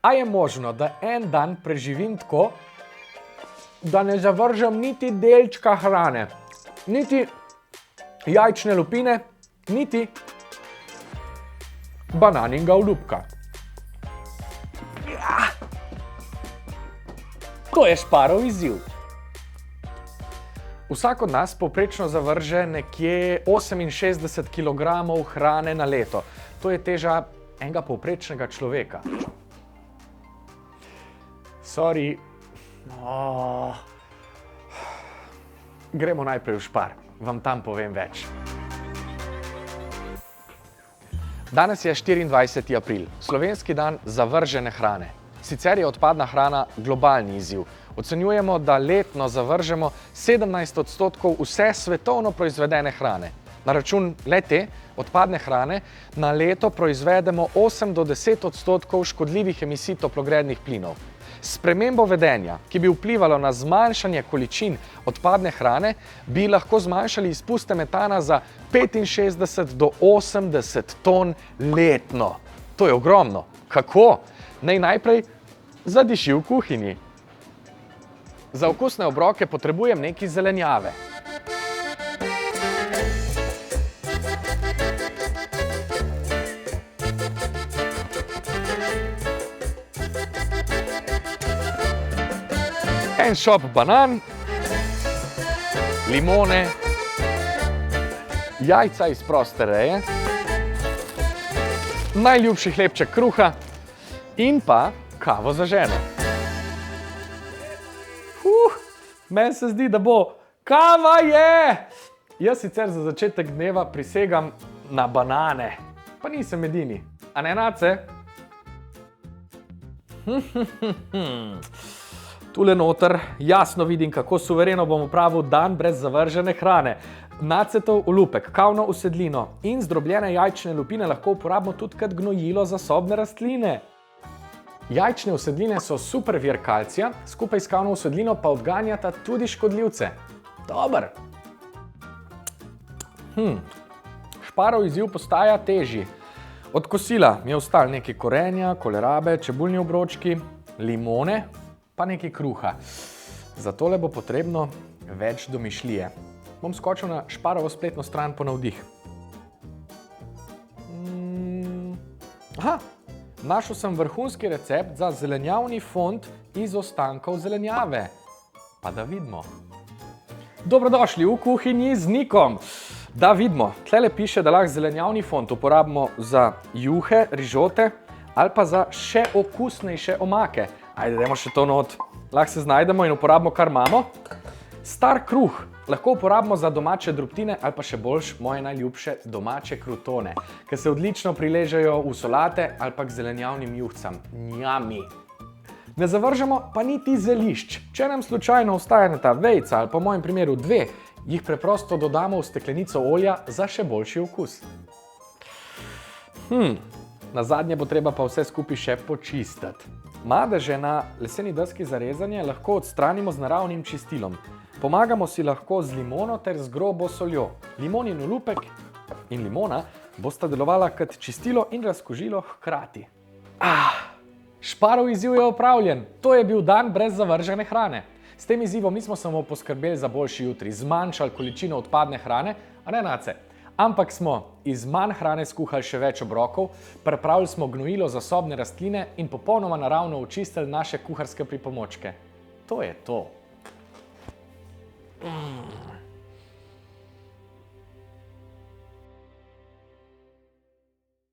A je možno, da en dan preživim tako, da ne zavržem niti delčka hrane, niti jajčne lupine, niti bananinga olupka? To je Šparov izziv. Vsak od nas povprečno zavrže nekje 68 kg hrane na leto. To je teža enega povprečnega človeka. Sorry. Gremo najprej v Špar, vam tam povem več. Danes je 24. april, slovenski dan zavržene hrane. Sicer je odpadna hrana globalni izziv. Ocenjujemo, da letno zavržemo 17% vse svetovno proizvedene hrane. Na račun le te odpadne hrane na leto proizvedemo 8 do 10% škodljivih emisij toplogrednih plinov. S spremembo vedenja, ki bi vplivalo na zmanjšanje količin odpadne hrane, bi lahko zmanjšali izpuste metana za 65 do 80 ton letno. To je ogromno. Kako? Naj najprej zadiši v kuhinji. Za okusne obroke potrebujem nekaj zelenjave. En šop banan, limone, jajca iz proste reje, najljubši hlebček kruha in pa kavo za ženo. Meni se zdi, da bo kava je! Jaz sicer za začetek dneva prisegam na banane, pa nisem edini. A ne, Nace? Tule noter jasno vidim, kako suvereno bom opravil dan brez zavržene hrane. Nacetov olupek, kavno usedlino in zdrobljene jajčne lupine lahko uporabimo tudi kot gnojilo za sobne rastline. Jajčne usedline so super vir kalcija, skupaj s kavno usedlino pa odganjata tudi škodljivce. Dober! Šparov izziv postaja težji. Od kosila mi je ostalo nekaj korenja, kolerabe, čebulni obročki, limone, pa nekaj kruha. Za tole bo potrebno več domišljije. Bom skočil na Šparovo spletno stran po navdih. Našel sem vrhunski recept za zelenjavni fond iz ostankov zelenjave. Pa da vidimo. Dobrodošli v kuhinji z Nikom. Da vidimo, tlele piše, da lahko zelenjavni fond uporabimo za juhe, rižote ali pa za še okusnejše omake. Ajde, dajmo še to not. Lahko se znajdemo in uporabimo, kar imamo. Star kruh lahko uporabimo za domače drobtine ali pa še boljš moje najljubše domače krutone, ki se odlično priležejo v solate ali pa k zelenjavnim juhcam. Njami! Ne zavržemo pa niti zelišč. Če nam slučajno ostane ta vejica ali po mojem primeru dve, jih preprosto dodamo v steklenico olja za še boljši okus. Nazadnje bo treba pa vse skupaj še počistiti. Madeže na leseni deski za rezanje lahko odstranimo z naravnim čistilom. Pomagamo si lahko z limono ter z grobo soljo. Limonin olupek in limona bosta delovala kot čistilo in razkužilo hkrati. Šparov izziv je opravljen. To je bil dan brez zavržene hrane. S tem izzivom nismo samo poskrbeli za boljši jutri, zmanjšali količino odpadne hrane, a ne, Nace? Ampak smo iz manj hrane skuhali še več obrokov, pripravili smo gnojilo za sobne rastline in popolnoma naravno očistili naše kuharske pripomočke. To je to.